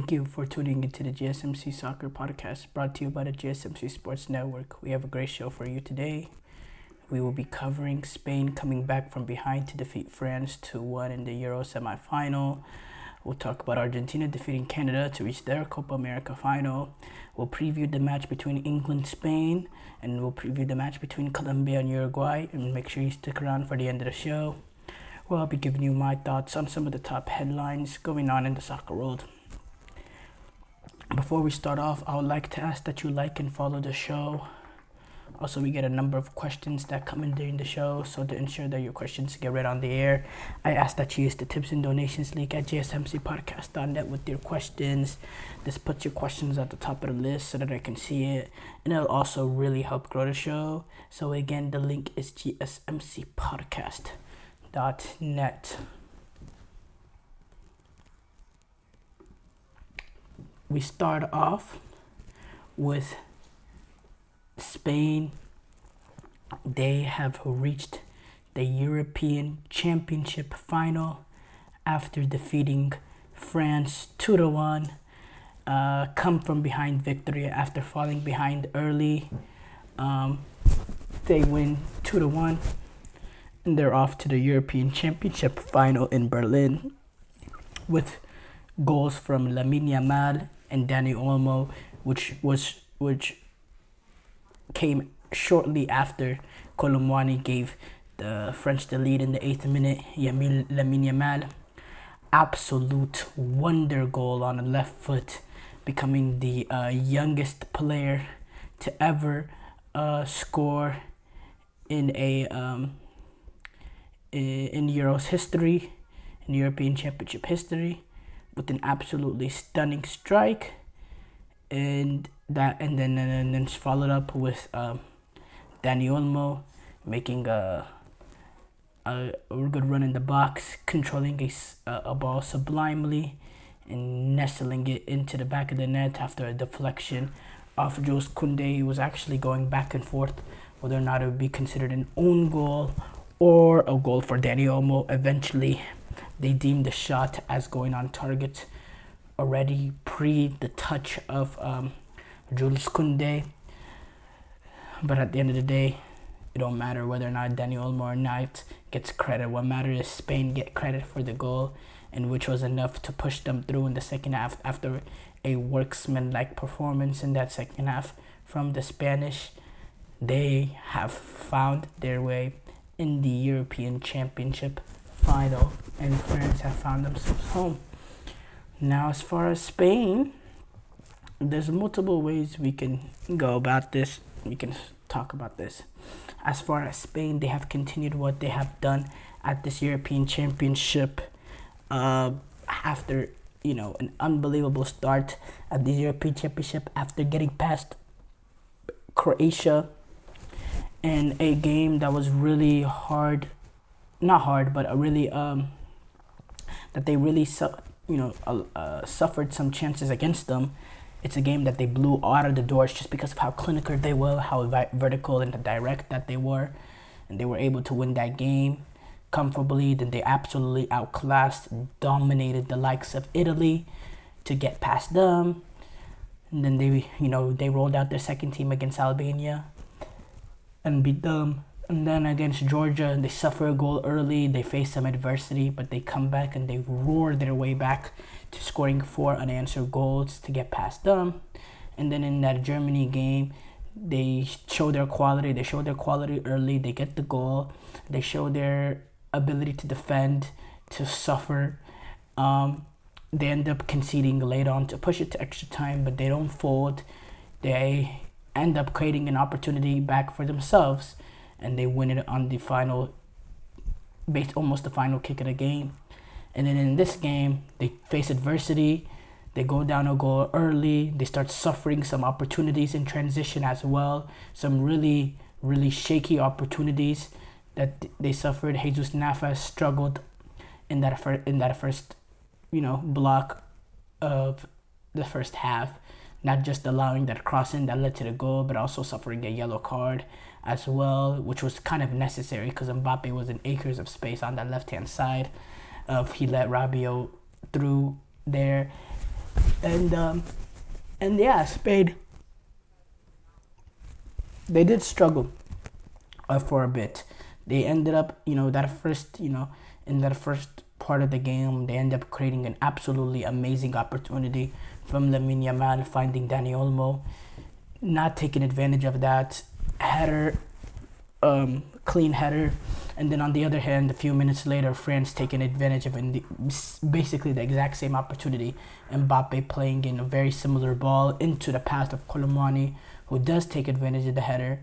Thank you for tuning into the GSMC Soccer Podcast, brought to you by the GSMC Sports Network. We have a great show for you today. We will be covering Spain coming back from behind to defeat France 2-1 in the Euro semi-final. We'll talk about Argentina defeating Canada to reach their Copa America Final. We'll preview the match between England and Spain, and we'll preview the match between Colombia and Uruguay. And make sure you stick around for the end of the show, where I'll be giving you my thoughts on some of the top headlines going on in the soccer world. Before we start off, I would like to ask that you like and follow the show. Also, we get a number of questions that come in during the show, so to ensure that your questions get read on the air, I ask that you use the tips and donations link at gsmcpodcast.net with your questions. This puts your questions at the top of the list so that I can see it, and it'll also really help grow the show. So again, the link is gsmcpodcast.net. We start off with Spain. They have reached the European Championship final after defeating France 2-1. Come from behind victory after falling behind early. They win 2-1, and they're off to the European Championship final in Berlin with goals from Lamine Yamal and Dani Olmo, which came shortly after Colomwani gave the French the lead in the 8th minute. Lamine Yamal, absolute wonder goal on the left foot, becoming the youngest player to ever score in Euros history, in European Championship history, with an absolutely stunning strike, and then followed up with Dani Olmo making a good run in the box, controlling a ball sublimely and nestling it into the back of the net after a deflection off Jules Koundé. He was actually going back and forth whether or not it would be considered an own goal or a goal for Dani Olmo. Eventually, they deemed the shot as going on target already pre the touch of Jules Koundé. But at the end of the day, it don't matter whether or not Dani Olmo or not gets credit. What matters is Spain get credit for the goal, and which was enough to push them through in the second half after a worksman-like performance in that second half from the Spanish. They have found their way in the European Championship final, and France have found themselves home. Now, as far as Spain, there's multiple ways we can go about this. We can talk about this. As far as Spain, they have continued what they have done at this European Championship after an unbelievable start at the European Championship after getting past Croatia in a game that was really hard. Not hard, but that they really suffered some chances against them. It's a game that they blew out of the doors just because of how clinical they were, how vertical and direct that they were, and they were able to win that game comfortably. Then they absolutely outclassed, dominated the likes of Italy to get past them, and then they rolled out their second team against Albania and beat them. And then against Georgia, they suffer a goal early. They face some adversity, but they come back and they roar their way back to scoring 4 unanswered goals to get past them. And then in that Germany game, they show their quality. They show their quality early. They get the goal. They show their ability to defend, to suffer. They end up conceding late on to push it to extra time, but they don't fold. They end up creating an opportunity back for themselves, and they win it on the final, almost the final kick of the game. And then in this game, they face adversity. They go down a goal early. They start suffering some opportunities in transition as well. Some really, really shaky opportunities that they suffered. Jesus Navas struggled in that first, block of the first half. Not just allowing that crossing that led to the goal, but also suffering a yellow card as well, which was kind of necessary because Mbappe was in acres of space on that left-hand side. He let Rabiot through there. and yeah, Spain, they did struggle for a bit. They ended up, in that first part of the game, they ended up creating an absolutely amazing opportunity from Lamine Yamal finding Dani Olmo, not taking advantage of that header, clean header, and then on the other hand, a few minutes later, France taking advantage of basically the exact same opportunity. Mbappe playing in a very similar ball into the path of Colomani, who does take advantage of the header.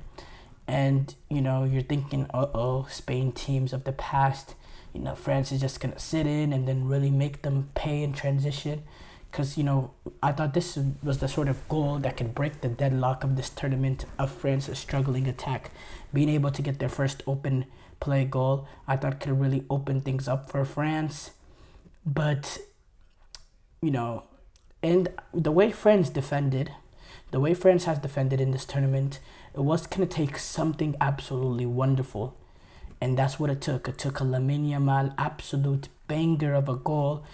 And, you're thinking, Spain teams of the past, France is just going to sit in and then really make them pay in transition. Because, I thought this was the sort of goal that could break the deadlock of this tournament of France's struggling attack. Being able to get their first open play goal, I thought could really open things up for France. But, and the way France has defended in this tournament, it was going to take something absolutely wonderful. And that's what it took. It took a Lamine Yamal absolute banger of a goal,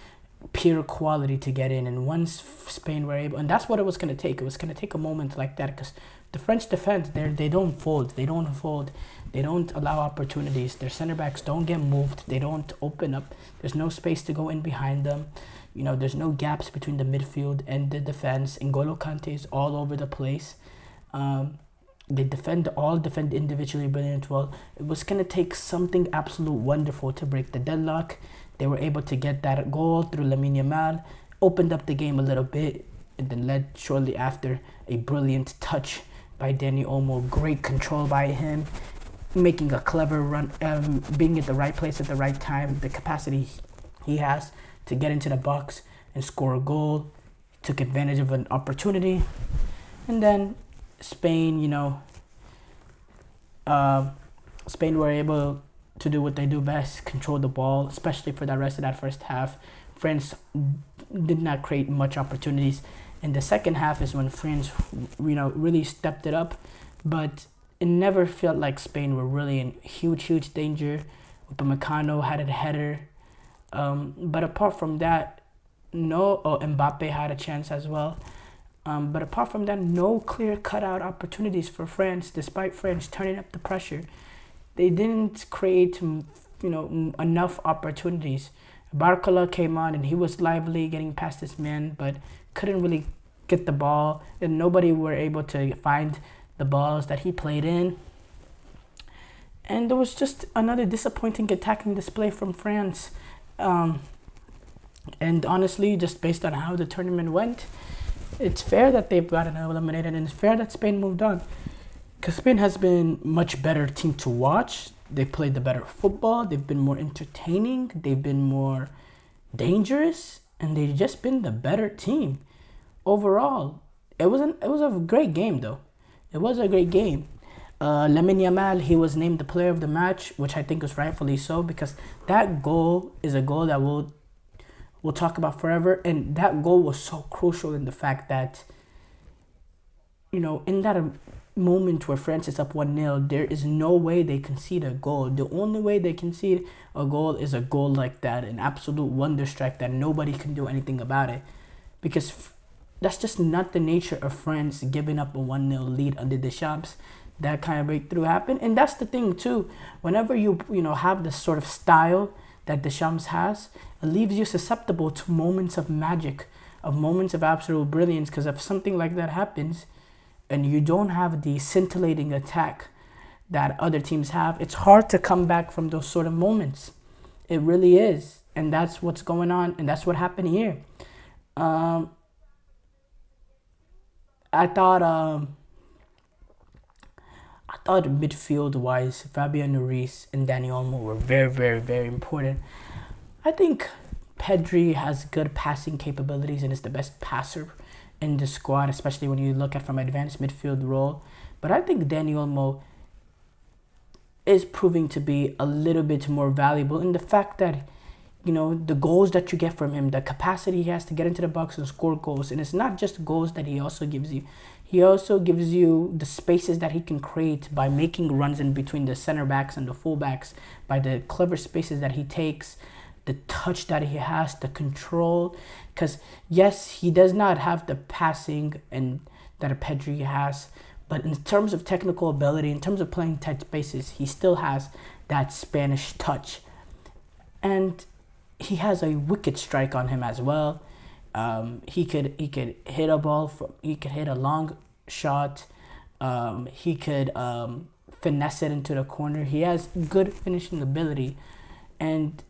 pure quality to get in. And once Spain were able, and that's what it was going to take. It was going to take a moment like that, because the French defense, they don't fold. They don't allow opportunities. Their center backs don't get moved. They don't open up. There's no space to go in behind them. There's no gaps between the midfield and the defense. N'Golo Kante is all over the place. They defend individually brilliant well. It was going to take something absolute wonderful to break the deadlock. They were able to get that goal through Lamine Yamal, opened up the game a little bit, and then led shortly after a brilliant touch by Dani Olmo. Great control by him, making a clever run, being at the right place at the right time. The capacity he has to get into the box and score a goal. Took advantage of an opportunity. And then Spain, Spain were able to do what they do best, control the ball, especially for the rest of that first half. France did not create much opportunities. In the second half is when France, really stepped it up, but it never felt like Spain were really in huge danger. Upamecano had a header, but apart from that, Mbappe had a chance as well. But apart from that, no clear cutout opportunities for France. Despite France turning up the pressure, they didn't create, enough opportunities. Barcola came on and he was lively, getting past his man, but couldn't really get the ball, and nobody were able to find the balls that he played in. And there was just another disappointing attacking display from France. And honestly, just based on how the tournament went, it's fair that they've gotten eliminated, and it's fair that Spain moved on, because Spain has been much better team to watch. They've played the better football. They've been more entertaining. They've been more dangerous, and they've just been the better team overall. It was a great game, though. It was a great game. Lamine Yamal, he was named the player of the match, which I think was rightfully so, because that goal is a goal that we'll talk about forever. And that goal was so crucial in the fact that, in that moment where France is up 1-0, there is no way they concede a goal. The only way they concede a goal is a goal like that, an absolute wonder strike that nobody can do anything about it, because that's just not the nature of France giving up a 1-0 lead under Deschamps. That kind of breakthrough happened. And that's the thing too, whenever you have this sort of style that Deschamps has, it leaves you susceptible to moments of magic, of moments of absolute brilliance, because if something like that happens and you don't have the scintillating attack that other teams have, it's hard to come back from those sort of moments. It really is. And that's what's going on, and that's what happened here. I thought midfield-wise, Fabian Ruiz and Dani Olmo were very, very, very important. I think Pedri has good passing capabilities and is the best passer in the squad, especially when you look at from advanced midfield role. But I think Dani Olmo is proving to be a little bit more valuable in the fact that, the goals that you get from him, the capacity he has to get into the box and score goals. And it's not just goals that he also gives you. He also gives you the spaces that he can create by making runs in between the center backs and the full backs, by the clever spaces that he takes. the touch that he has, the control. Because yes, he does not have the passing and that Pedri has, but in terms of technical ability, in terms of playing tight spaces, he still has that Spanish touch. And he has a wicked strike on him as well. He could hit a ball he could hit a long shot. He could finesse it into the corner. He has good finishing ability, and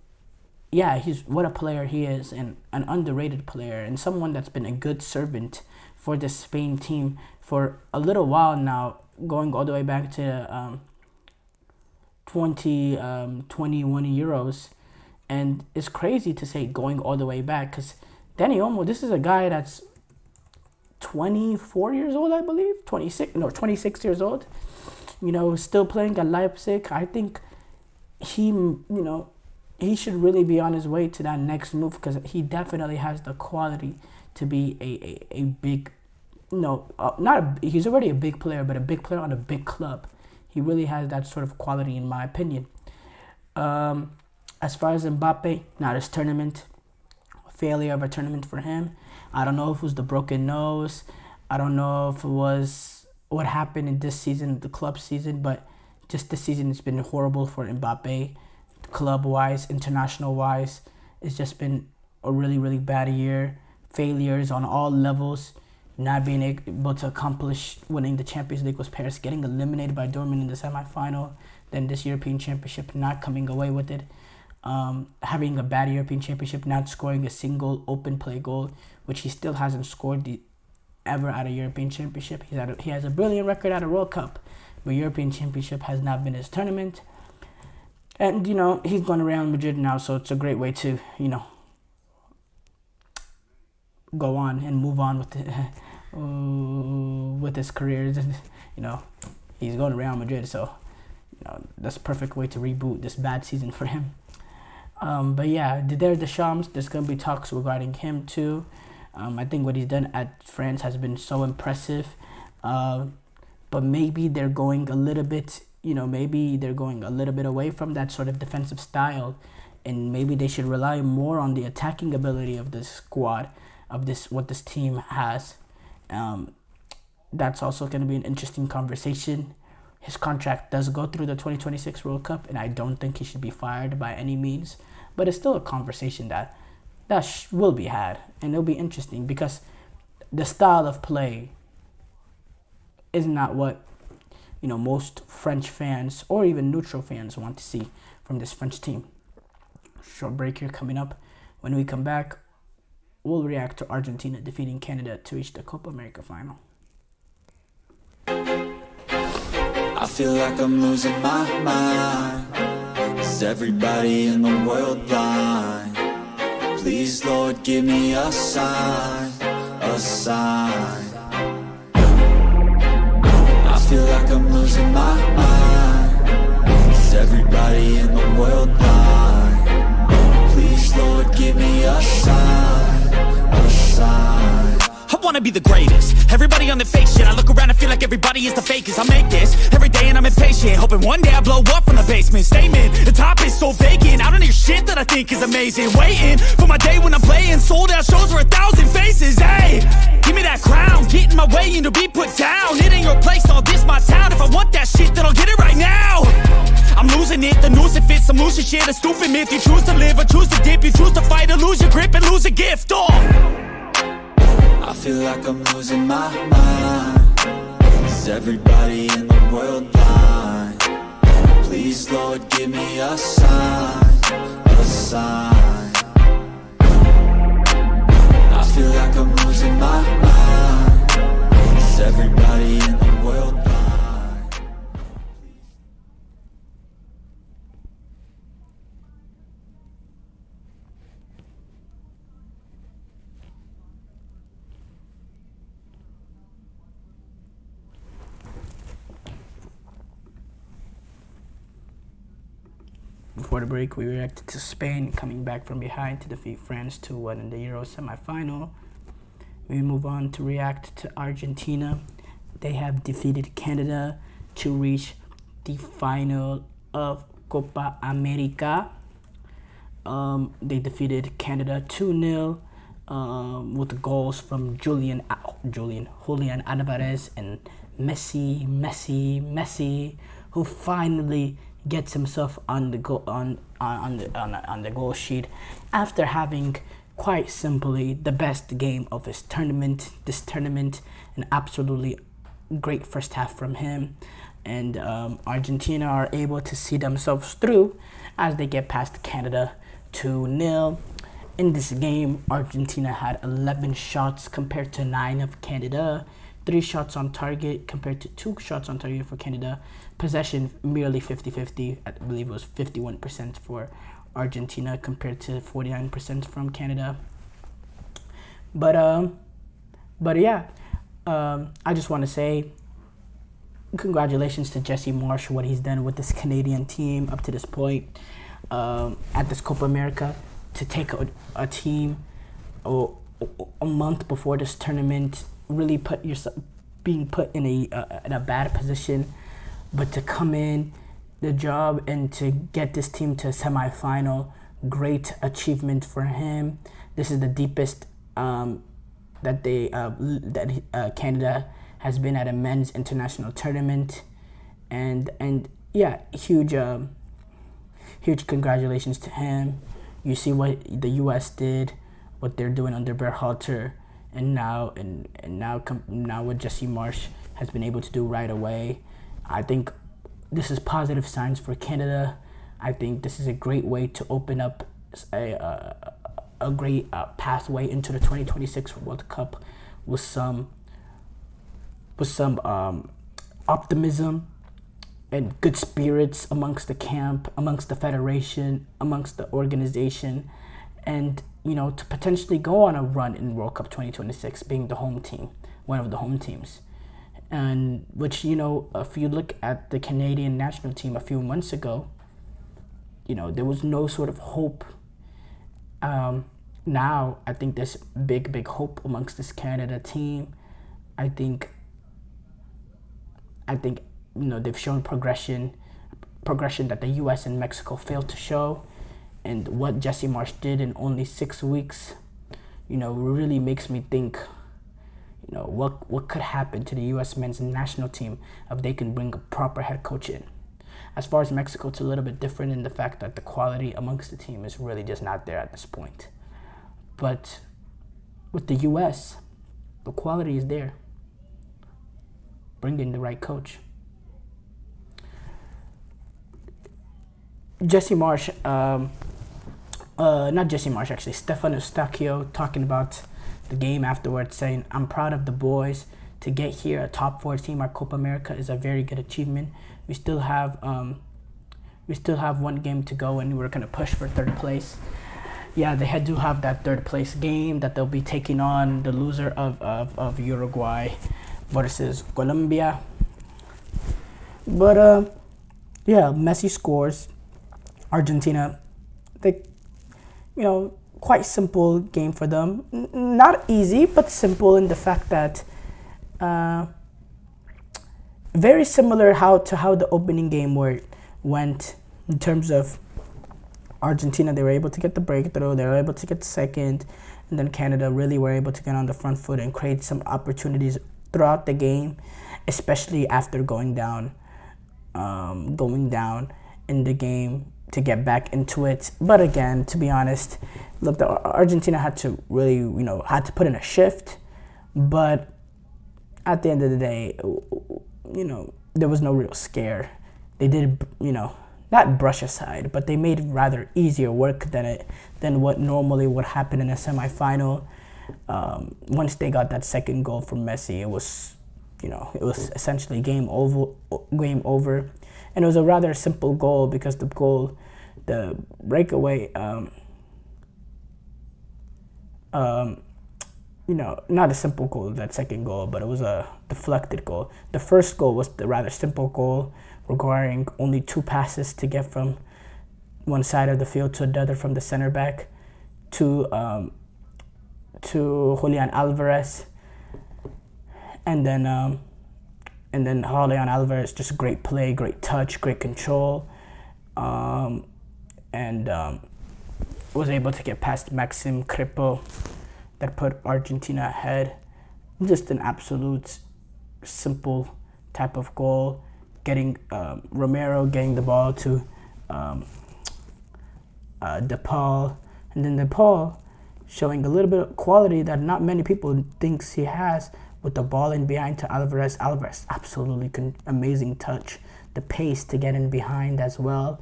yeah, he's what a player he is, and an underrated player, and someone that's been a good servant for the Spain team for a little while now, going all the way back to 2021 Euros. And it's crazy to say going all the way back, because Dani Olmo, this is a guy that's 24 years old, I believe, 26 years old, still playing at Leipzig. I think he should really be on his way to that next move, because he definitely has the quality to be a big, he's already a big player, but a big player on a big club. He really has that sort of quality, in my opinion. As far as Mbappe, not his tournament, failure of a tournament for him. I don't know if it was the broken nose. I don't know if it was what happened in this season, the club season, but just this season it's been horrible for Mbappe, club-wise, international-wise. It's just been a really, really bad year. Failures on all levels. Not being able to accomplish winning the Champions League with Paris, getting eliminated by Dortmund in the semi-final, then this European Championship not coming away with it. Having a bad European Championship, not scoring a single open play goal, which he still hasn't scored ever at a European Championship. He has a brilliant record at a World Cup, but European Championship has not been his tournament. And, he's going to Real Madrid now, so it's a great way to, go on and move on with his career. He's going to Real Madrid, so, that's a perfect way to reboot this bad season for him. But yeah, Didier Deschamps, there's going to be talks regarding him too. I think what he's done at France has been so impressive. But maybe they're going a little bit, away from that sort of defensive style. And maybe they should rely more on the attacking ability of this squad, what this team has. That's also going to be an interesting conversation. His contract does go through the 2026 World Cup, and I don't think he should be fired by any means. But it's still a conversation that will be had, and it'll be interesting, because the style of play is not what most French fans or even neutral fans want to see from this French team. Short break here coming up. When we come back, we'll react to Argentina defeating Canada to reach the Copa America Final. I feel like I'm losing my mind. Is everybody in the world blind? Please, Lord, give me a sign, a sign. I feel like I'm losing my mind. Is everybody in the world blind? Please, Lord, give me a sign, a sign. I wanna be the greatest. Everybody on the fake shit. I look around and feel like everybody is the fakest. I make this every day and I'm impatient, hoping one day I blow up from the basement. Statement, the top is so vacant. I don't hear shit that I think is amazing. Waiting for my day when I'm playing sold out shows for 1,000 faces. Hey, give me that crown, get in my way and to be put down. It ain't your place, all this my town. If I want that shit, then I'll get it right now. I'm losing it, the noose it fits. I'm losing shit, a stupid myth. You choose to live or choose to dip. You choose to fight or lose your grip and lose a gift. I feel like I'm losing my mind. Is everybody in the world blind? Please, Lord, give me a sign, a sign. I feel like I'm losing my mind. Is everybody in the world blind? Before the break, we reacted to Spain coming back from behind to defeat France 2-1 in the Euro semi-final. We move on to react to Argentina. They have defeated Canada to reach the final of Copa America. they defeated Canada 2-0 with goals from Julian Alvarez and Messi, who finally gets himself on the goal sheet after having quite simply the best game of this tournament, an absolutely great first half from him. And Argentina are able to see themselves through as they get past Canada 2-0. In this game, Argentina had 11 shots compared to 9 of Canada, 3 shots on target compared to 2 shots on target for Canada. Possession merely 50-50. I believe it was 51% for Argentina compared to 49% from Canada. But yeah, I just want to say congratulations to Jesse Marsch, what he's done with this Canadian team up to this point at this Copa America, to take a team a month before this tournament, really put yourself being put in a bad position, but to come in the job and to get this team to a semifinal, great achievement for him. This is the deepest that Canada has been at a men's international tournament, and yeah, huge congratulations to him. You see what the U.S. did, what they're doing under Berhalter, and now what Jesse Marsch has been able to do right away. I think this is positive signs for Canada. I think this is a great way to open up a great pathway into the 2026 World Cup with some optimism and good spirits amongst the camp, amongst the federation, amongst the organization, and to potentially go on a run in World Cup 2026, being the home team, one of the home teams. And which, if you look at the Canadian national team a few months ago, there was no sort of hope. Now I think there's big hope amongst this Canada team. I think they've shown progression that the U.S. and Mexico failed to show, and what Jesse Marsch did in only 6 weeks, really makes me think, what could happen to the U.S. men's national team if they can bring a proper head coach in. As far as Mexico, it's a little bit different in the fact that the quality amongst the team is really just not there at this point. But with the U.S., the quality is there. Bring in the right coach. Stefano Eustachio talking about the game afterwards, saying, "I'm proud of the boys. To get here, a top 4 team at Copa America is a very good achievement. We still have one game to go, and we're gonna push for 3rd place." Yeah, they do have that 3rd place game that they'll be taking on the loser of Uruguay versus Colombia. But yeah, Messi scores. Argentina, quite simple game for them. Not easy, but simple in the fact that very similar to how the opening game went in terms of Argentina. They were able to get the breakthrough, they were able to get the second, and then Canada really were able to get on the front foot and create some opportunities throughout the game, especially after going down in the game to get back into it. But again, to be honest, look, Argentina had to really, had to put in a shift, but at the end of the day, there was no real scare. They did, not brush aside, but they made rather easier work than what normally would happen in a semifinal. Once they got that second goal from Messi, it was essentially game over, and it was a rather simple goal because the breakaway, not a simple goal, that second goal, but it was a deflected goal. The first goal was the rather simple goal, requiring only 2 passes to get from one side of the field to the other, from the center back to Julian Alvarez, and then Julian Alvarez, just great play, great touch, great control, and was able to get past Maxim Kripo that put Argentina ahead. Just an absolute simple type of goal. Getting Romero getting the ball to DePaul, and then DePaul showing a little bit of quality that not many people thinks he has with the ball in behind to Alvarez. Alvarez, absolutely amazing touch. The pace to get in behind as well,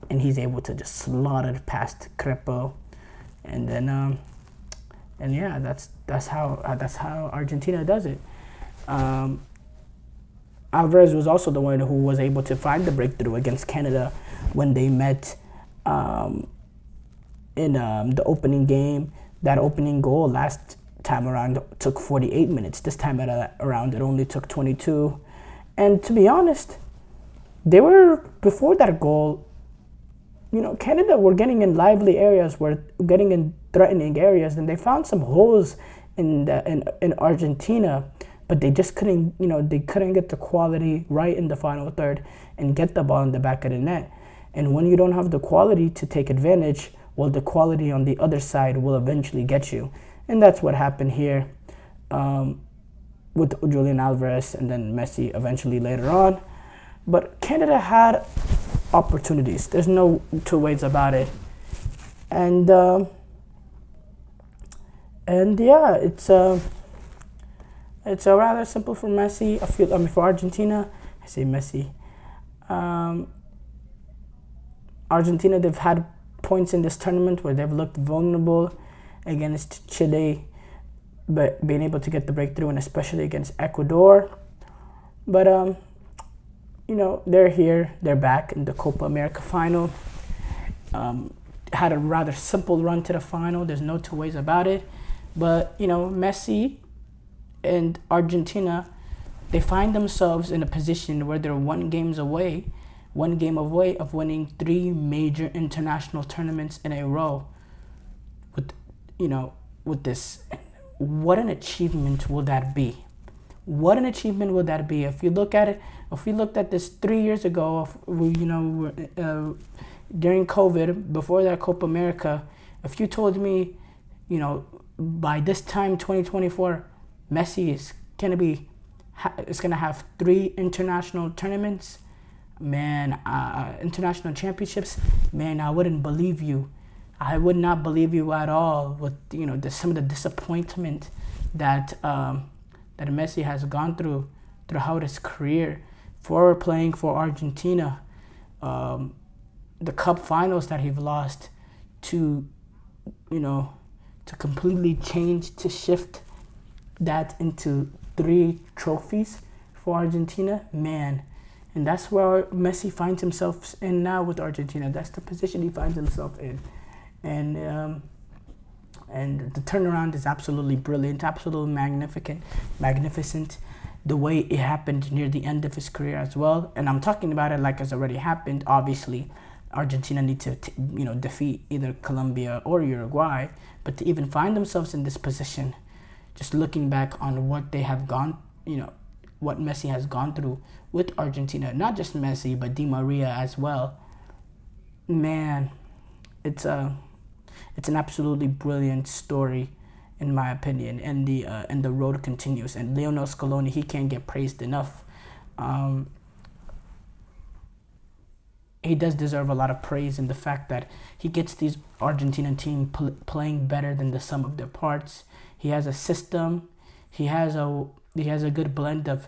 and he's able to just slot it past Crepo, and then and yeah, that's how Argentina does it. Alvarez was also the one who was able to find the breakthrough against Canada when they met in the opening game. That opening goal last time around took 48 minutes. This time around it only took 22. And to be honest, they were, before that goal, Canada were getting in lively areas, were getting in threatening areas, and they found some holes in Argentina, but they just couldn't, they couldn't get the quality right in the final third and get the ball in the back of the net. And when you don't have the quality to take advantage, well, the quality on the other side will eventually get you. And that's what happened here with Julian Alvarez and then Messi eventually later on. But Canada had opportunities. There's no two ways about it. And yeah, it's a rather simple for Messi. For Argentina, I say Messi. Argentina, they've had points in this tournament where they've looked vulnerable against Chile, but being able to get the breakthrough, and especially against Ecuador. But they're here, they're back in the Copa America Final. Had a rather simple run to the final. There's no two ways about it. But Messi and Argentina, they find themselves in a position where they're one game away of winning 3 major international tournaments in a row. With this, what an achievement will that be? What an achievement will that be? If you look at it, if we looked at this 3 years ago, during COVID, before that Copa America, if you told me, by this time, 2024, Messi is gonna have 3 international tournaments, international championships, I wouldn't believe you. I would not believe you at all with some of the disappointment that Messi has gone throughout his career for playing for Argentina. The cup finals that he's lost to completely change, to shift that into 3 trophies for Argentina, and that's where Messi finds himself in now with Argentina. That's the position he finds himself in, and the turnaround is absolutely brilliant, absolutely magnificent. The way it happened near the end of his career as well, and I'm talking about it like it's already happened. Obviously, Argentina need to defeat either Colombia or Uruguay, but to even find themselves in this position, just looking back on what they have gone, what Messi has gone through with Argentina, not just Messi, but Di Maria as well. It's an absolutely brilliant story, in my opinion, and the road continues. And Lionel Scaloni, he can't get praised enough. He does deserve a lot of praise in the fact that he gets these Argentinian team playing better than the sum of their parts. He has a system. He has a good blend of,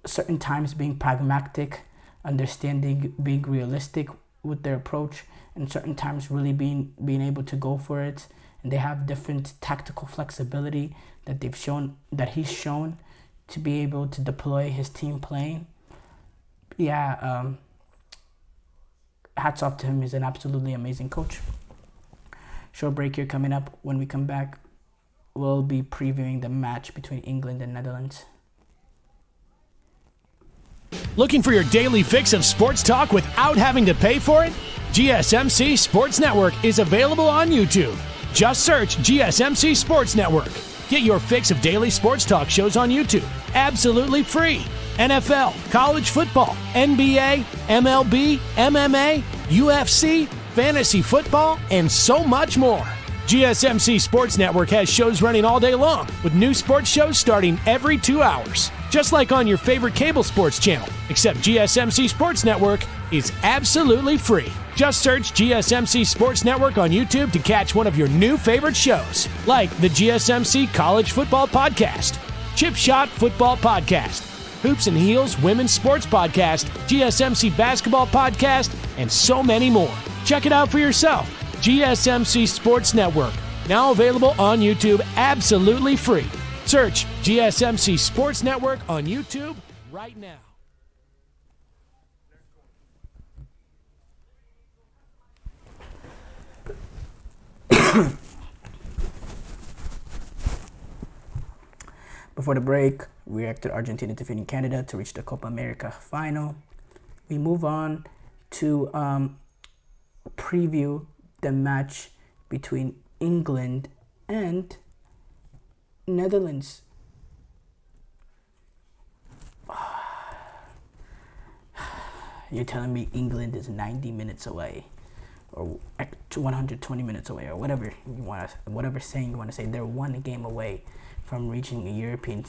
certain times being pragmatic, understanding, being realistic with their approach, and certain times really being able to go for it. And they have different tactical flexibility that he's shown to be able to deploy his team playing. Hats off to him. He's an absolutely amazing coach. Short break here coming up. When we come back, we'll be previewing the match between England and Netherlands. Looking for your daily fix of sports talk without having to pay for it? GSMC Sports Network is available on YouTube. Just search GSMC Sports Network. Get your fix of daily sports talk shows on YouTube, absolutely free. NFL, college football, NBA, MLB, MMA, UFC, fantasy football, and so much more. GSMC Sports Network has shows running all day long, with new sports shows starting every 2 hours. Just like on your favorite cable sports channel, except GSMC Sports Network is absolutely free. Just search GSMC Sports Network on YouTube to catch one of your new favorite shows, like the GSMC College Football Podcast, Chip Shot Football Podcast, Hoops and Heels Women's Sports Podcast, GSMC Basketball Podcast, and so many more. Check it out for yourself. GSMC Sports Network, now available on YouTube absolutely free. Search GSMC Sports Network on YouTube right now. Before the break, we reacted Argentina defeating Canada to reach the Copa America Final. We move on to preview the match between England and Netherlands. You're telling me England is 90 minutes away, or 120 minutes away, or whatever you want to, whatever saying you want to say. They're one game away from reaching a European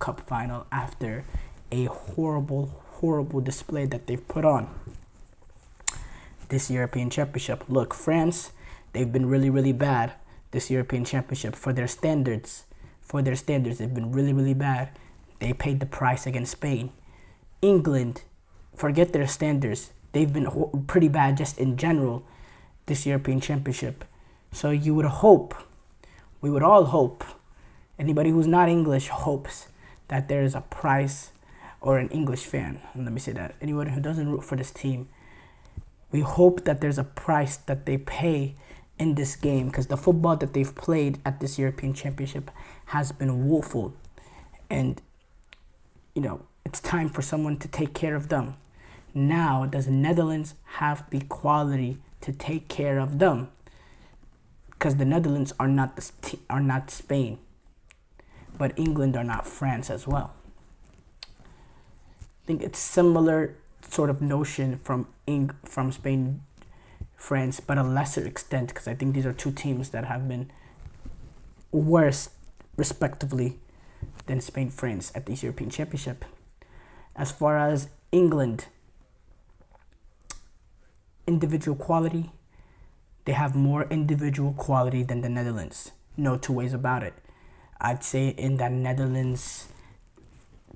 Cup final after a horrible display that they've put on this European Championship. Look, France, they've been really bad this European Championship for their standards. They've been really bad. They paid the price against Spain. England, forget their standards. They've been pretty bad just in general this European Championship. So you would hope, we would all hope, anybody who's not English hopes that there is a price, or an English fan, let me say that, anyone who doesn't root for this team, we hope that there's a price that they pay in this game, because the football that they've played at this European Championship has been woeful. And, it's time for someone to take care of them. Now, does Netherlands have the quality to take care of them? Because the Netherlands are not Spain, but England are not France as well. I think it's similar sort of notion from Spain, France, but a lesser extent, because I think these are two teams that have been worse, respectively, than Spain, France at this European Championship. As far as England, individual quality, they have more individual quality than the Netherlands. No two ways about it. I'd say in that Netherlands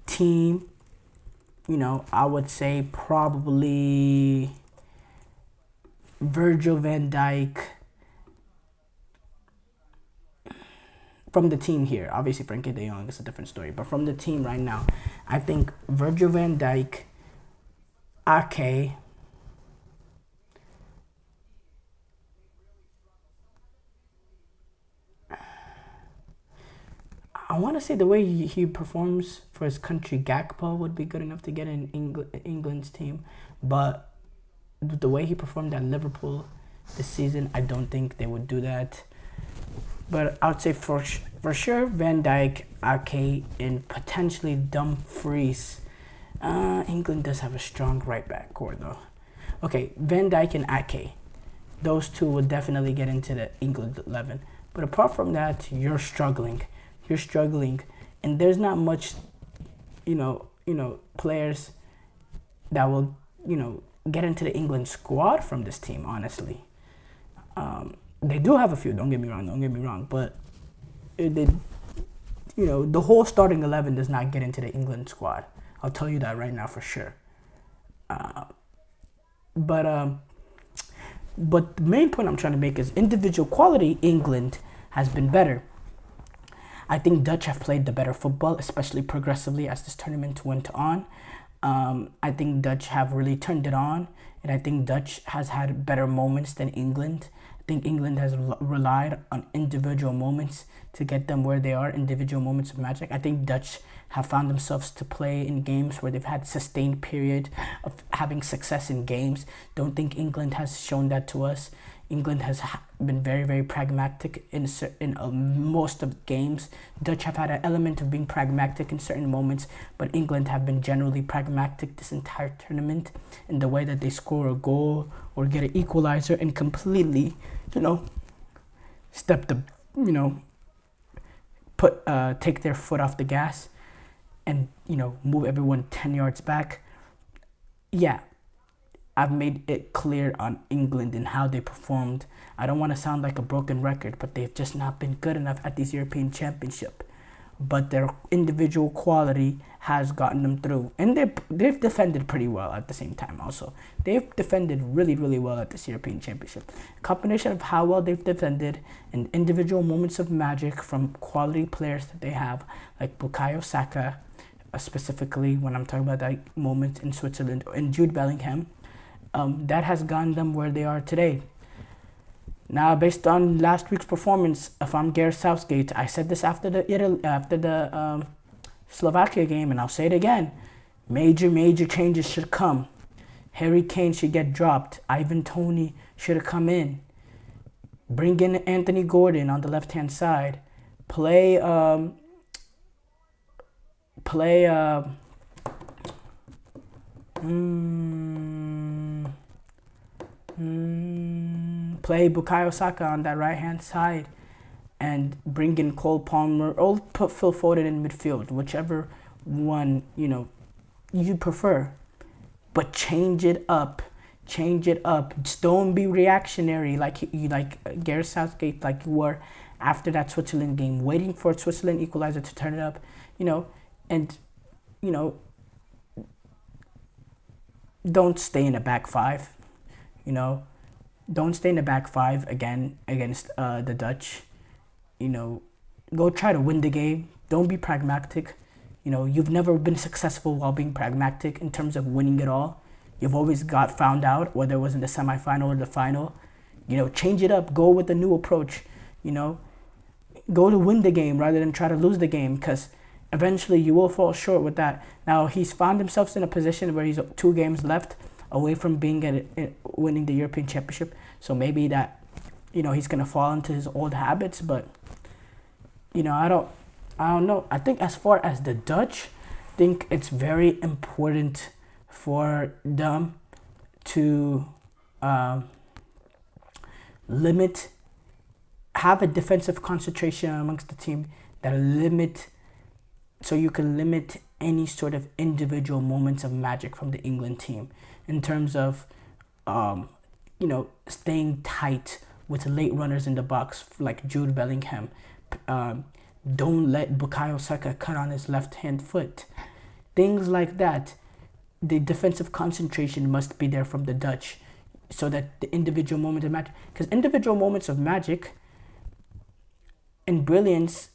team, I would say probably Virgil van Dijk. From the team here, obviously Frankie de Jong is a different story, but from the team right now, I think Virgil van Dijk, Ake, I want to say the way he performs for his country, Gakpo would be good enough to get in England's team, but the way he performed at Liverpool this season, I don't think they would do that. But I would say for sure Van Dijk, Ake, and potentially Dumfries. England does have a strong right back core though. Okay, Van Dijk and Ake, those two would definitely get into the England 11. But apart from that, you're struggling, and there's not much, players that will, get into the England squad from this team. Honestly, they do have a few. Don't get me wrong, but the whole starting 11 does not get into the England squad. I'll tell you that right now for sure. But the main point I'm trying to make is individual quality. England has been better. I think Dutch have played the better football, especially progressively as this tournament went on. I think Dutch have really turned it on, and I think Dutch has had better moments than England. I think England has relied on individual moments to get them where they are, individual moments of magic. I think Dutch have found themselves to play in games where they've had sustained period of having success in games. Don't think England has shown that to us. England has been very, very pragmatic in most of games. Dutch have had an element of being pragmatic in certain moments, but England have been generally pragmatic this entire tournament in the way that they score a goal or get an equalizer and completely, take their foot off the gas and, move everyone 10 yards back. Yeah, I've made it clear on England and how they performed. I don't want to sound like a broken record, but they've just not been good enough at this European Championship. But their individual quality has gotten them through. And they've defended pretty well at the same time also. They've defended really, really well at this European Championship. A combination of how well they've defended and individual moments of magic from quality players that they have, like Bukayo Saka, specifically when I'm talking about that moment in Switzerland, and Jude Bellingham, that has gotten them where they are today. Now, based on last week's performance, if I'm Gareth Southgate, I said this after the Slovakia game, and I'll say it again. Major changes should come. Harry Kane should get dropped. Ivan Toney should have come in. Bring in Anthony Gordon on the left-hand side. Play Bukayo Saka on that right-hand side and bring in Cole Palmer or put Phil Foden in midfield, whichever one, you prefer. But change it up. Just don't be reactionary like Gareth Southgate, like you were after that Switzerland game, waiting for Switzerland equalizer to turn it up, don't stay in the back five, Don't stay in the back five again against the Dutch. Go try to win the game. Don't be pragmatic. You've never been successful while being pragmatic in terms of winning it all. You've always got found out, whether it was in the semifinal or the final. Change it up. Go with a new approach. Go to win the game rather than try to lose the game, because eventually you will fall short with that. Now, he's found himself in a position where he's 2 games left away from winning the European Championship. So maybe that, he's going to fall into his old habits. But, I don't know. I think as far as the Dutch, I think it's very important for them to have a defensive concentration amongst the team so you can limit any sort of individual moments of magic from the England team in terms of, staying tight with late runners in the box like Jude Bellingham. Don't let Bukayo Saka cut on his left-hand foot. Things like that. The defensive concentration must be there from the Dutch so that the individual moment of magic, because individual moments of magic and brilliance,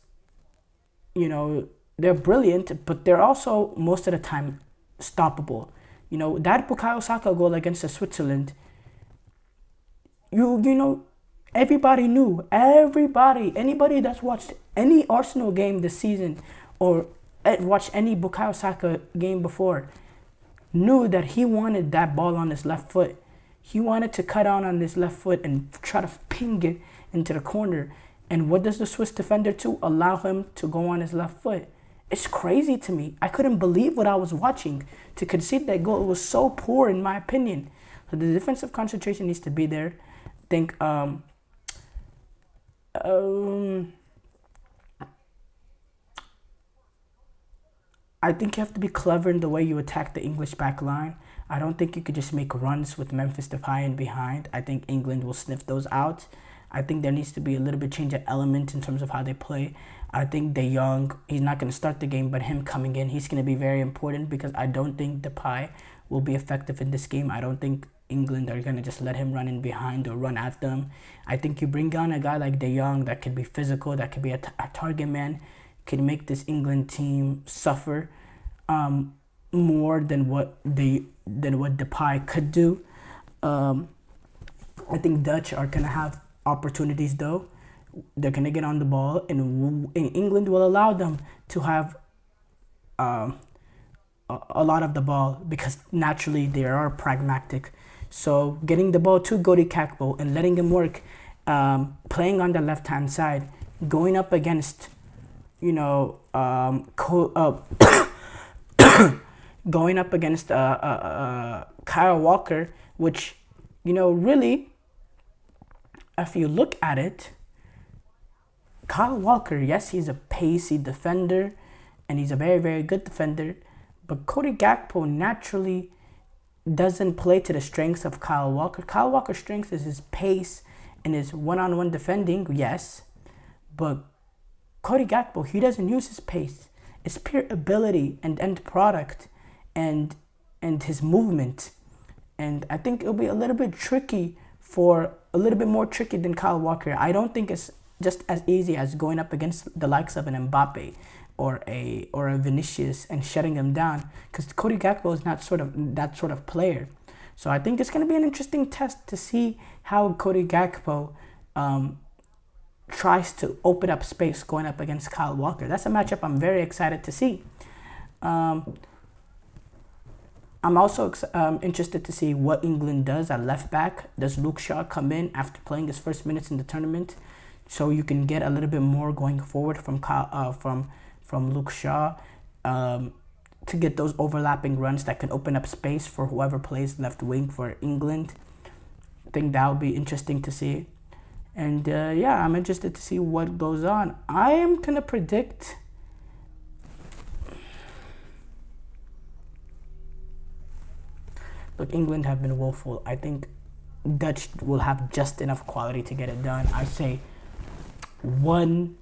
they're brilliant, but they're also most of the time stoppable. That Bukayo Saka goal against Switzerland, everybody knew. Anybody that's watched any Arsenal game this season or watched any Bukayo Saka game before knew that he wanted that ball on his left foot. He wanted to cut on his left foot and try to ping it into the corner. And what does the Swiss defender do? Allow him to go on his left foot. It's crazy to me. I couldn't believe what I was watching. To concede that goal, it was so poor in my opinion. So the defensive concentration needs to be there. I think I think you have to be clever in the way you attack the English back line. I don't think you could just make runs with Memphis Depay and behind. I think England will sniff those out. I think there needs to be a little bit change of element in terms of how they play. I think De Jong, he's not going to start the game, but him coming in, he's going to be very important because I don't think Depay will be effective in this game. I don't think England are going to just let him run in behind or run at them. I think you bring on a guy like De Jong that could be physical, that could be a target man, can make this England team suffer more than what Depay could do. I think Dutch are going to have opportunities though. They're going to get on the ball, and England will allow them to have a lot of the ball because naturally they are pragmatic. So getting the ball to Cody Gakpo and letting him work, playing on the left-hand side, going up against, going up against Kyle Walker, which, really, if you look at it, Kyle Walker, yes, he's a pacey defender, and he's a very, very good defender, but Cody Gakpo naturally doesn't play to the strengths of Kyle Walker. Kyle Walker's strength is his pace and his one-on-one defending, yes, but Cody Gakpo, he doesn't use his pace. It's pure ability and end product and his movement. And I think it'll be a little bit more tricky than Kyle Walker. I don't think it's just as easy as going up against the likes of an Mbappe or a Vinicius and shutting them down, because Cody Gakpo is not that sort of player. So I think it's going to be an interesting test to see how Cody Gakpo tries to open up space going up against Kyle Walker. That's a matchup I'm very excited to see. I'm also interested to see what England does at left back. Does Luke Shaw come in after playing his first minutes in the tournament, so you can get a little bit more going forward from Luke Shaw, to get those overlapping runs that can open up space for whoever plays left wing for England? I think that would be interesting to see. And I'm interested to see what goes on. I am going to predict Look, England have been woeful. I think Dutch will have just enough quality to get it done. I say 2-1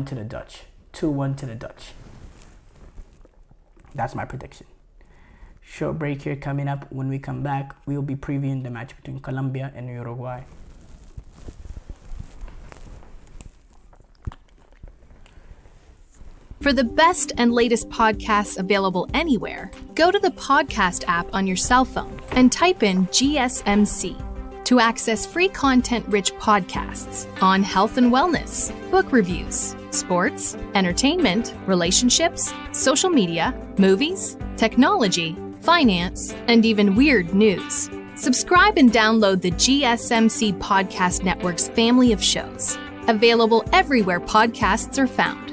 to the Dutch. 2-1 to the Dutch. That's my prediction. Short break here coming up. When we come back, we will be previewing the match between Colombia and Uruguay. For the best and latest podcasts available anywhere, go to the podcast app on your cell phone and type in GSMC to access free content-rich podcasts on health and wellness, book reviews, sports, entertainment, relationships, social media, movies, technology, finance, and even weird news. Subscribe and download the GSMC Podcast Network's family of shows, available everywhere podcasts are found.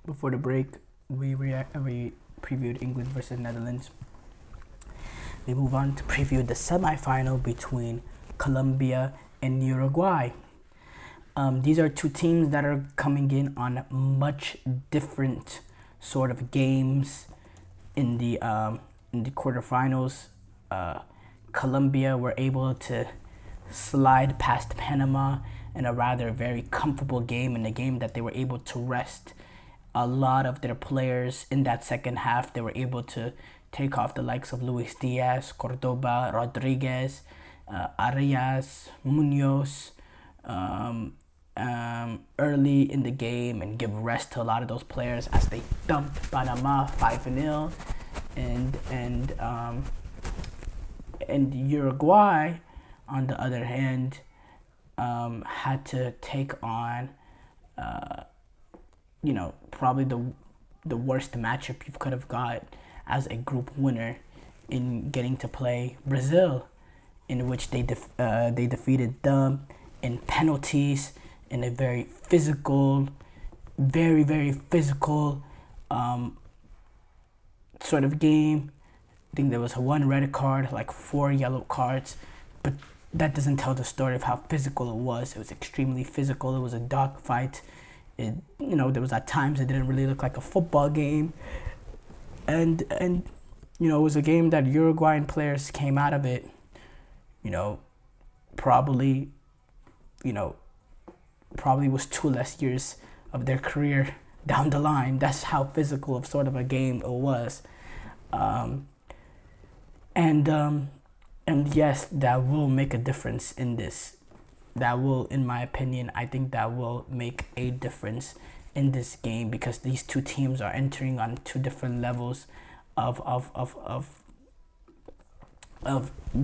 Before the break, we previewed England versus Netherlands. We move on to preview the semi-final between Colombia and Uruguay. These are two teams that are coming in on much different sort of games in the quarterfinals. Colombia were able to slide past Panama in a rather very comfortable game, in a game that they were able to rest a lot of their players in that second half. They were able to take off the likes of Luis Diaz, Cordoba, Rodriguez, Arias, Munoz early in the game and give rest to a lot of those players as they dumped Panama 5-0. And Uruguay, on the other hand, had to take on probably the worst matchup you could have got as a group winner in getting to play Brazil, in which they defeated them in penalties in a very physical, very, very physical sort of game. I think there was one red card, like 4 yellow cards, but that doesn't tell the story of how physical it was. It was extremely physical. It was a dog fight. There was at times it didn't really look like a football game, and it was a game that Uruguayan players came out of it, probably was 2 less years of their career down the line. That's how physical of sort of a game it was, and yes, that will make a difference in this. That will, in my opinion, I think that will make a difference in this game, because these two teams are entering on two different levels of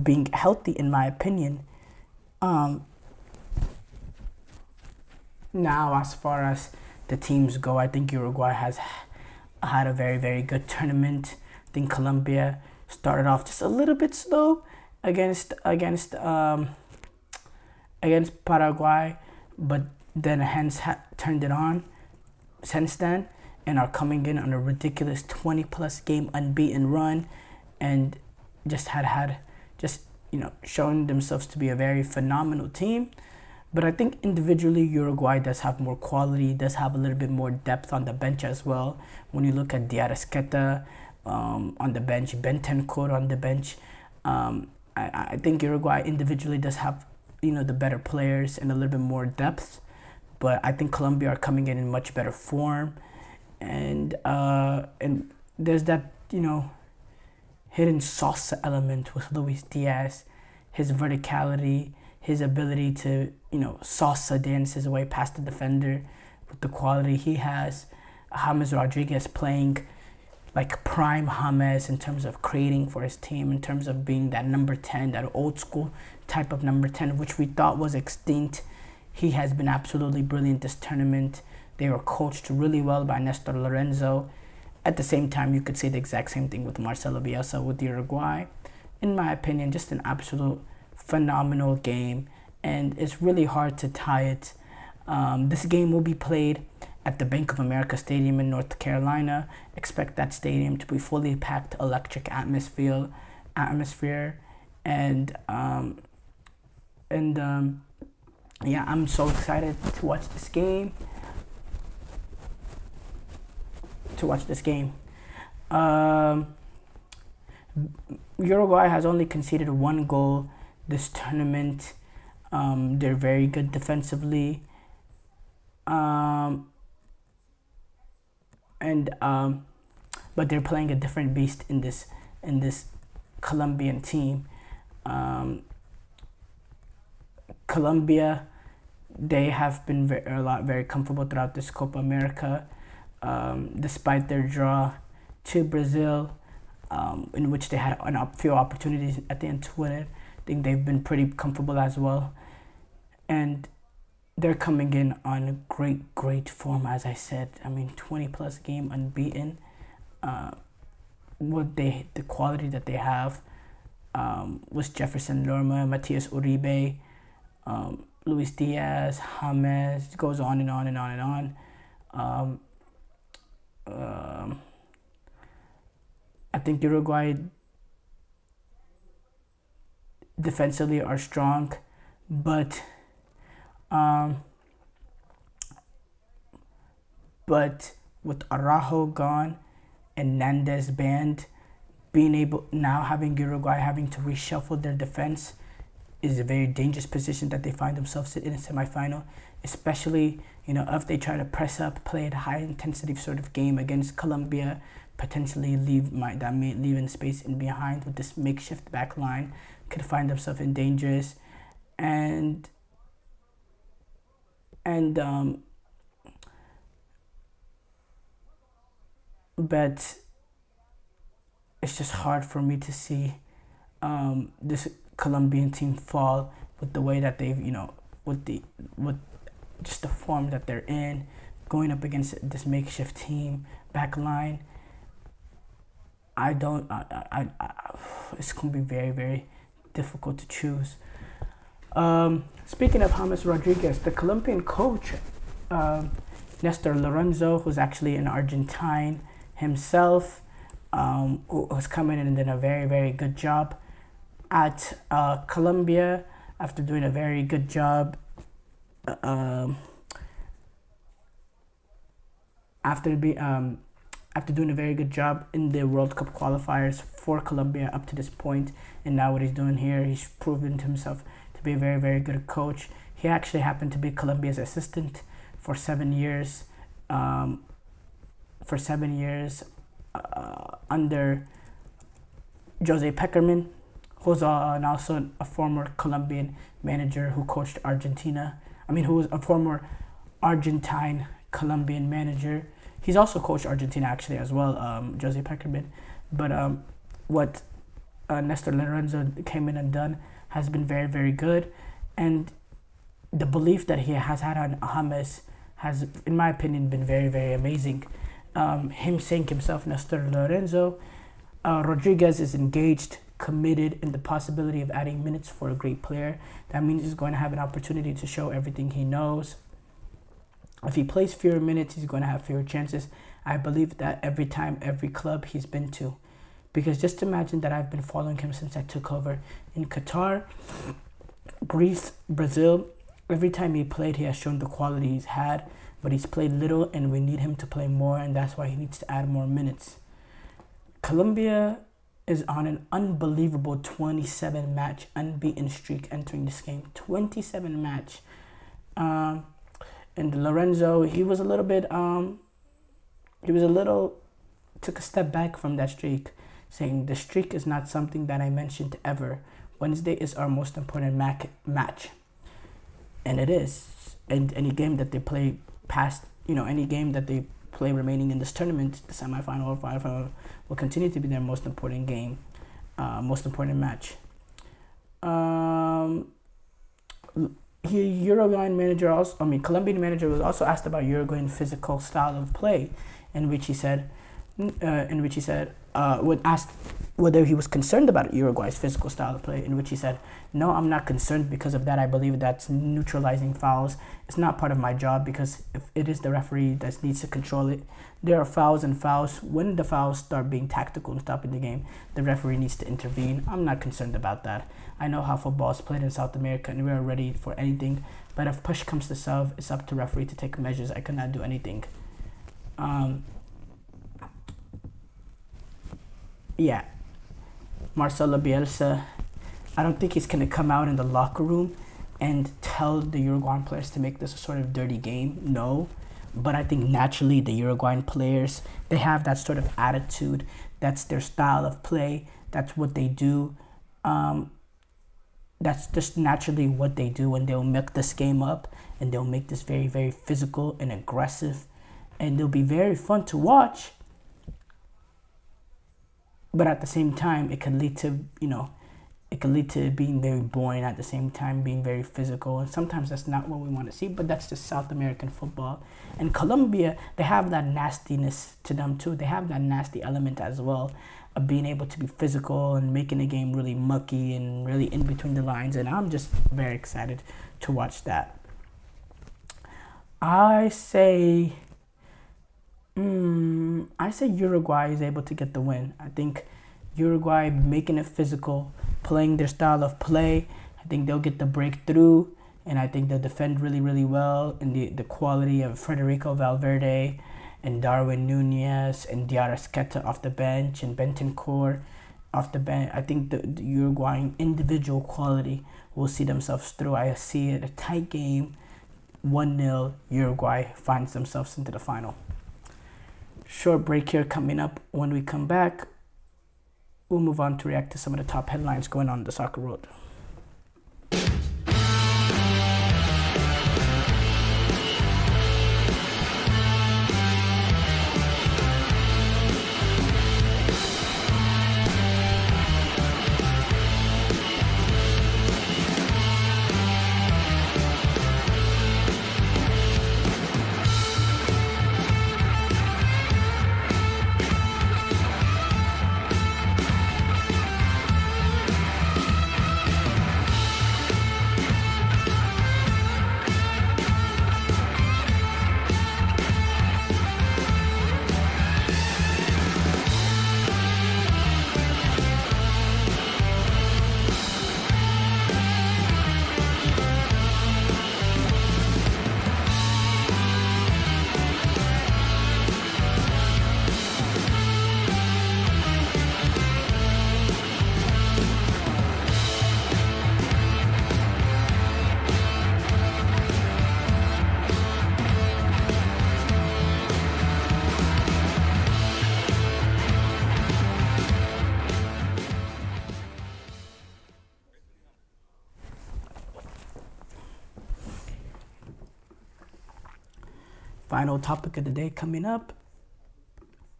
being healthy, in my opinion. Now, as far as the teams go, I think Uruguay has had a very, very good tournament. I think Colombia started off just a little bit slow against Paraguay, but then hence turned it on since then, and are coming in on a ridiculous 20+ game unbeaten run, and just showing themselves to be a very phenomenal team. But I think individually Uruguay does have more quality, does have a little bit more depth on the bench as well. When you look at Diarasqueta on the bench, Bentancur on the bench, I think Uruguay individually does have the better players and a little bit more depth. But I think Colombia are coming in much better form, and there's that hidden salsa element with Luis Diaz, his verticality, his ability to salsa dance his way past the defender with the quality he has. James Rodriguez playing like prime James in terms of creating for his team, in terms of being that number 10, that old school type of number 10, which we thought was extinct. He has been absolutely brilliant this tournament. They were coached really well by Nestor Lorenzo. At the same time, you could say the exact same thing with Marcelo Bielsa with Uruguay. In my opinion, just an absolute phenomenal game, and it's really hard to tie it. This game will be played at the Bank of America Stadium in North Carolina. Expect that stadium to be fully packed, electric atmosphere, and yeah, I'm so excited to watch this game. Uruguay has only conceded 1 goal this tournament. They're very good defensively, but they're playing a different beast in this Colombian team. Colombia, they have been very comfortable throughout this Copa America, despite their draw to Brazil, in which they had a few opportunities at the end to win it. I think they've been pretty comfortable as well, and they're coming in on great form. As I said, 20+ game unbeaten. The quality that they have was Jefferson Lerma, Matias Uribe, Luis Diaz, James, goes on and on and on and on. I think Uruguay defensively are strong, but with Araujo gone and Nandez banned, having Uruguay having to reshuffle their defense is a very dangerous position that they find themselves in a semifinal, especially if they try to press up, play at a high intensity sort of game against Colombia, potentially that may leave in space in behind with this makeshift back line, could find themselves in dangers, but it's just hard for me to see this Colombian team fall with the way that they've with just the form that they're in, going up against this makeshift team back line. It's gonna be very, very difficult to choose. Speaking of James Rodriguez, the Colombian coach, Nestor Lorenzo, who's actually an Argentine himself, who has come in and done a very, very good job at Colombia after doing a very good job after doing a very good job in the World Cup qualifiers for Colombia up to this point, and now what he's doing here, he's proven to himself to be a very, very good coach. He actually happened to be Colombia's assistant for 7 years. Under Jose Peckerman, who's also a former Colombian manager who coached Argentina. Who was a former Argentine Colombian manager. He's also coached Argentina actually as well, Jose Peckerman. But what Nestor Lorenzo came in and done has been very, very good. And the belief that he has had on James has, in my opinion, been very, very amazing. Him saying himself, Nestor Lorenzo, Rodriguez is engaged, committed in the possibility of adding minutes for a great player. That means he's going to have an opportunity to show everything he knows. If he plays fewer minutes, he's going to have fewer chances. I believe that every time, every club he's been to. Because just imagine that I've been following him since I took over in Qatar, Greece, Brazil. Every time he played, he has shown the quality he's had, but he's played little and we need him to play more, and that's why he needs to add more minutes. Colombia is on an unbelievable 27-match unbeaten streak entering this game. 27-match. And Lorenzo, he took a step back from that streak, saying the streak is not something that I mentioned ever. Wednesday is our most important match. And it is. And any game that they play any game that they play remaining in this tournament, the semifinal or final, will continue to be their most important game, most important match. Colombian manager was also asked about Uruguayan physical style of play, in which he said, when asked whether he was concerned about Uruguay's physical style of play, in which he said, no, I'm not concerned because of that. I believe that's neutralizing fouls. It's not part of my job because if it is the referee that needs to control it. There are fouls and fouls. When the fouls start being tactical and stopping the game, the referee needs to intervene. I'm not concerned about that. I know how football is played in South America and we are ready for anything. But if push comes to shove, it's up to referee to take measures. I cannot do anything. Marcelo Bielsa, I don't think he's going to come out in the locker room and tell the Uruguayan players to make this a sort of dirty game. No. But I think naturally the Uruguayan players, they have that sort of attitude. That's their style of play. That's what they do. That's just naturally what they do, and they'll make this game up and they'll make this very, very physical and aggressive, and they'll be very fun to watch. But at the same time, it can lead to being very boring at the same time, being very physical. And sometimes that's not what we want to see, but that's just South American football. And Colombia, they have that nastiness to them too. They have that nasty element as well of being able to be physical and making the game really mucky and really in between the lines. And I'm just very excited to watch that. I say Uruguay is able to get the win. I think Uruguay making it physical, playing their style of play, I think they'll get the breakthrough, and I think they'll defend really, really well. And the quality of Federico Valverde and Darwin Nunez and Diarra off the bench and Bentancur off the bench, I think the Uruguayan individual quality will see themselves through. I see it a tight game, 1-0, Uruguay finds themselves into the final. Short break here coming up. When we come back, we'll move on to react to some of the top headlines going on the soccer world. final topic of the day coming up.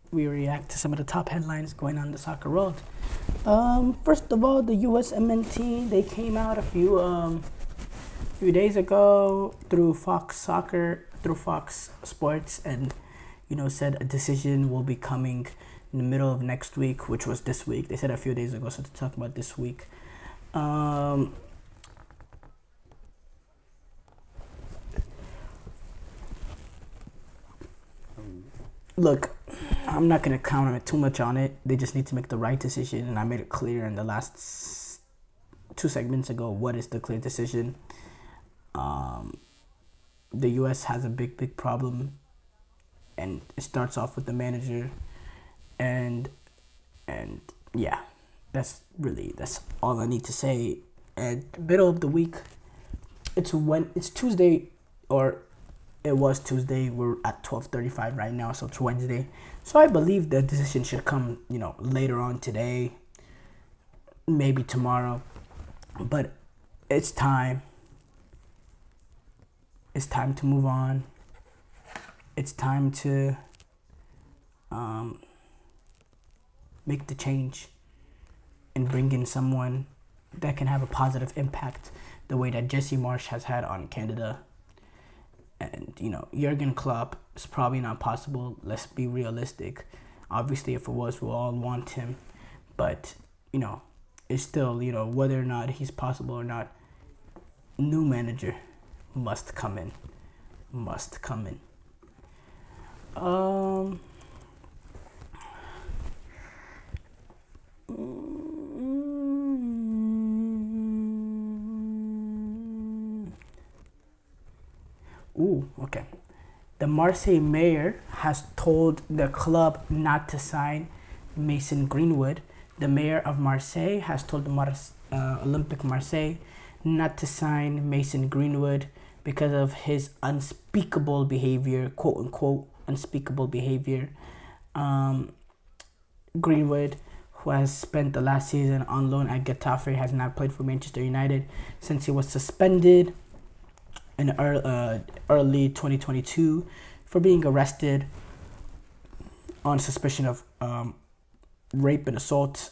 We react to some of the top headlines going on in the soccer world. First of all, the USMNT, they came out a few days ago through Fox Sports, and said a decision will be coming in the middle of next week, which was this week. They said a few days ago, so to talk about this week. Look, I'm not going to comment too much on it. They just need to make the right decision, and I made it clear in the last 2 segments ago what is the clear decision. The U.S. has a big problem, and it starts off with the manager, and yeah, that's all I need to say. And middle of the week, it's Tuesday, or it was Tuesday. We're at 12:35 right now, so it's Wednesday. So I believe the decision should come, later on today, maybe tomorrow. But it's time. It's time to move on. It's time to make the change and bring in someone that can have a positive impact the way that Jesse Marsch has had on Canada. And, Jurgen Klopp is probably not possible. Let's be realistic. Obviously, if it was, we'll all want him. But, it's still, whether or not he's possible or not, new manager must come in. Okay. The Marseille mayor has told the club not to sign Mason Greenwood. The mayor of Marseille has told the Olympique Marseille not to sign Mason Greenwood because of his unspeakable behavior, quote unquote, unspeakable behavior. Greenwood, who has spent the last season on loan at Getafe, has not played for Manchester United since he was suspended in early 2022 for being arrested on suspicion of rape and assault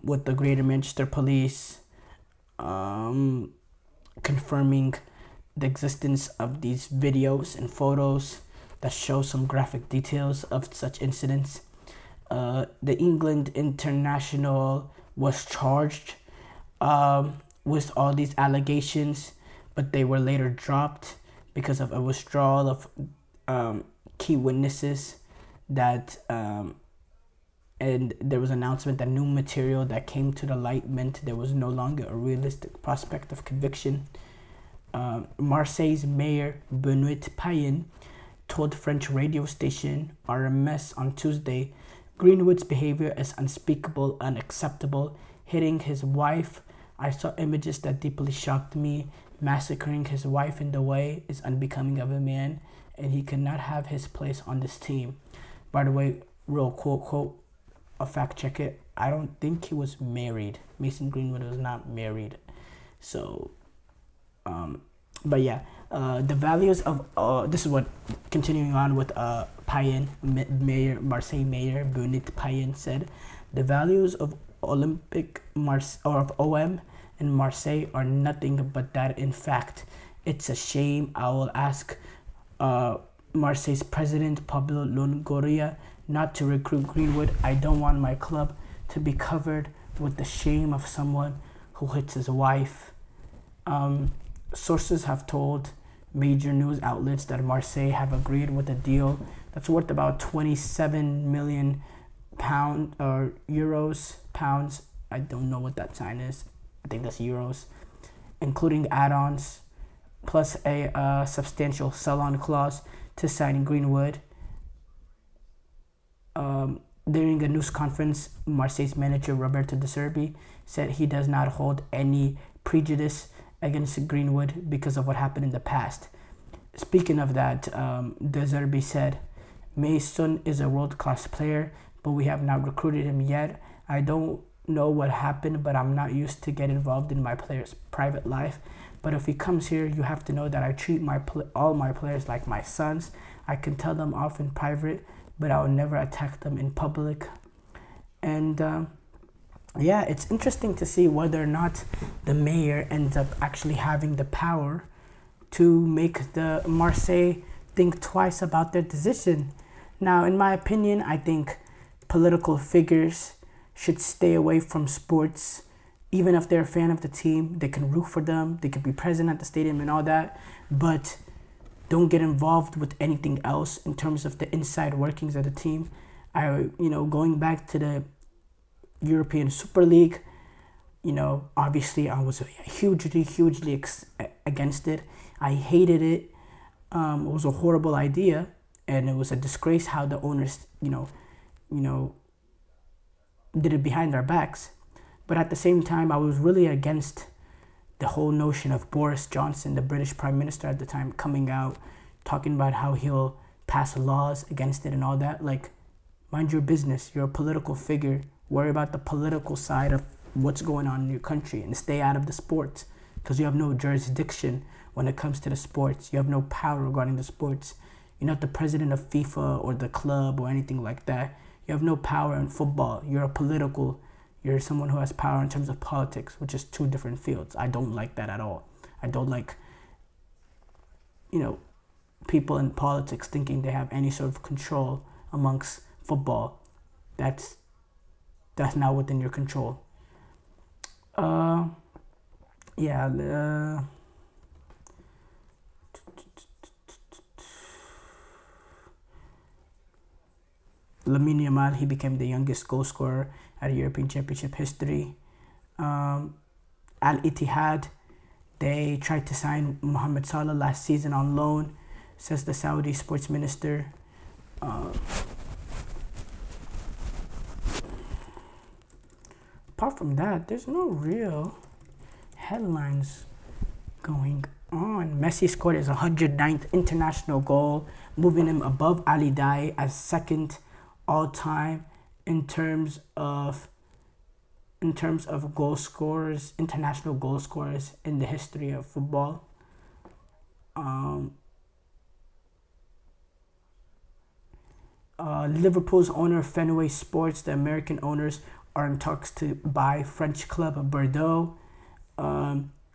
with the Greater Manchester Police confirming the existence of these videos and photos that show some graphic details of such incidents. The England international was charged with all these allegations, but they were later dropped because of a withdrawal of key witnesses that and there was an announcement that new material that came to the light meant there was no longer a realistic prospect of conviction. Marseille's mayor Benoît Payen told French radio station RMS on Tuesday, Greenwood's behavior is unspeakable, unacceptable, hitting his wife. I saw images that deeply shocked me. Massacring his wife in the way is unbecoming of a man, and he cannot have his place on this team. By the way, real quote, I'll fact check it. I don't think he was married. Mason Greenwood was not married. So, but yeah, the values of, this is what, continuing on with Payen, Marseille mayor Benoît Payen said, the values of of OM and Marseille are nothing but that. In fact, it's a shame. I will ask Marseille's president Pablo Longoria not to recruit Greenwood. I don't want my club to be covered with the shame of someone who hits his wife. Sources have told major news outlets that Marseille have agreed with a deal that's worth about 27 million pounds. I don't know what that sign is. I think that's euros, including add-ons, plus a substantial sell-on clause to sign Greenwood. During a news conference, Marseille's manager Roberto De Zerbi said he does not hold any prejudice against Greenwood because of what happened in the past. Speaking of that, De Zerbi said, Mason is a world-class player, but we have not recruited him yet. I don't know what happened, but I'm not used to get involved in my player's private life. But if he comes here, you have to know that I treat all my players like my sons. I can tell them off in private, but I will never attack them in public. And yeah, it's interesting to see whether or not the mayor ends up actually having the power to make the Marseille think twice about their decision. Now, in my opinion, I think political figures should stay away from sports. Even if they're a fan of the team, they can root for them, they can be present at the stadium and all that, but don't get involved with anything else in terms of the inside workings of the team. Going back to the European Super League, obviously I was hugely against it. I hated it. It was a horrible idea, and it was a disgrace how the owners, did it behind our backs. But at the same time, I was really against the whole notion of Boris Johnson, the British Prime Minister at the time, coming out, talking about how he'll pass laws against it and all that. Like, mind your business. You're a political figure. Worry about the political side of what's going on in your country and stay out of the sports, because you have no jurisdiction when it comes to the sports. You have no power regarding the sports. You're not the president of FIFA or the club or anything like that. You have no power in football. You're someone who has power in terms of politics, which is two different fields. I don't like that at all. I don't like, people in politics thinking they have any sort of control amongst football. That's not within your control. Lamine Yamal, he became the youngest goal scorer at a European Championship history. Al Ittihad, they tried to sign Mohamed Salah last season on loan, says the Saudi sports minister. Apart from that, there's no real headlines going on. Messi scored his 109th international goal, moving him above Ali Dai as second all-time in terms of goal scorers, international goal scorers in the history of football. Liverpool's owner, Fenway Sports, the American owners, are in talks to buy French club Bordeaux.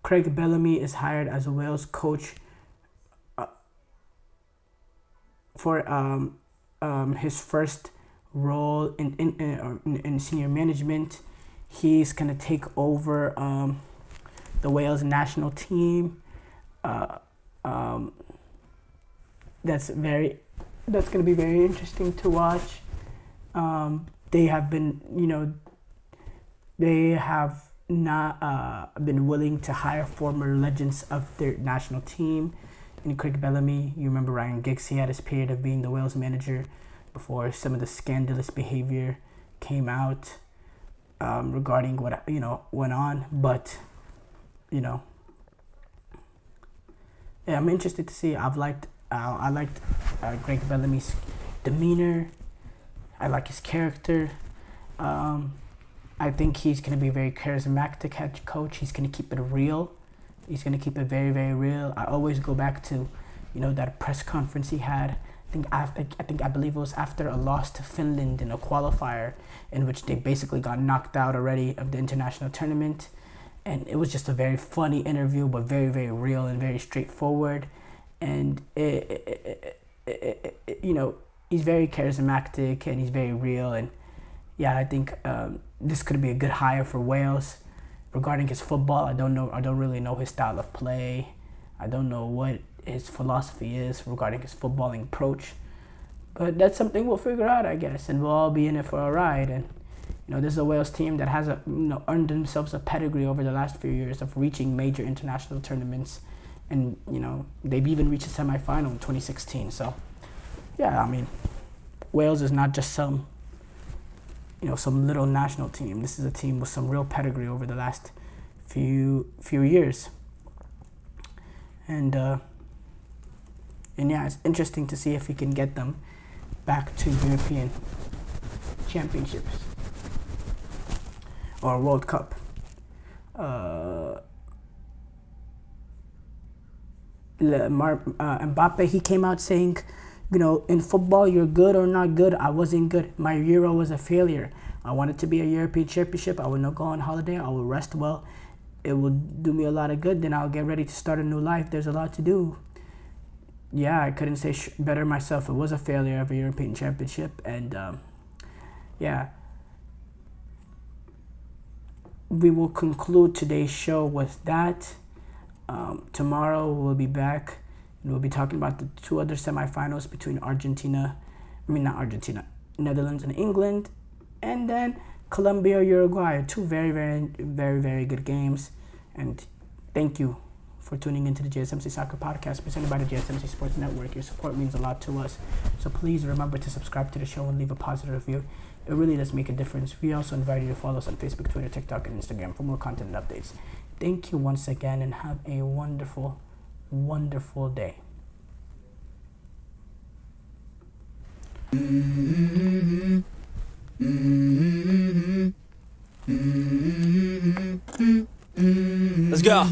Craig Bellamy is hired as a Wales coach for his first role in senior management. He's gonna take over the Wales national team. That's gonna be very interesting to watch. They have not been willing to hire former legends of their national team. And Craig Bellamy, you remember Ryan Giggs, he had his period of being the Wales manager before some of the scandalous behavior came out regarding what went on. But I'm interested to see. I liked Craig Bellamy's demeanor. I like his character. I think he's going to be a very charismatic head coach. He's going to keep it real. He's going to keep it very, very real. I always go back to, that press conference he had. I believe it was after a loss to Finland in a qualifier, in which they basically got knocked out already of the international tournament. And it was just a very funny interview, but very, very real and very straightforward. And he's very charismatic and he's very real. And yeah, I think this could be a good hire for Wales. Regarding his football, I don't really know his style of play. I don't know what his philosophy is regarding his footballing approach. But that's something we'll figure out, I guess, and we'll all be in it for a ride. And this is a Wales team that has earned themselves a pedigree over the last few years of reaching major international tournaments, and they've even reached a semi-final in 2016. So yeah, Wales is not just some little national team. This is a team with some real pedigree over the last few years. And yeah, it's interesting to see if we can get them back to European championships or World Cup. Mbappe, he came out saying, in football, you're good or not good. I wasn't good. My Euro was a failure. I wanted to be a European Championship. I would not go on holiday. I will rest well. It will do me a lot of good. Then I'll get ready to start a new life. There's a lot to do. Yeah, I couldn't say better myself. It was a failure of a European Championship. And, we will conclude today's show with that. Tomorrow we'll be back. And we'll be talking about the 2 other semifinals between Netherlands and England. And then Colombia, Uruguay. 2 very, very, very, very good games. And thank you for tuning into the GSMC Soccer Podcast presented by the GSMC Sports Network. Your support means a lot to us. So please remember to subscribe to the show and leave a positive review. It really does make a difference. We also invite you to follow us on Facebook, Twitter, TikTok, and Instagram for more content and updates. Thank you once again and have a wonderful, wonderful day. Let's go.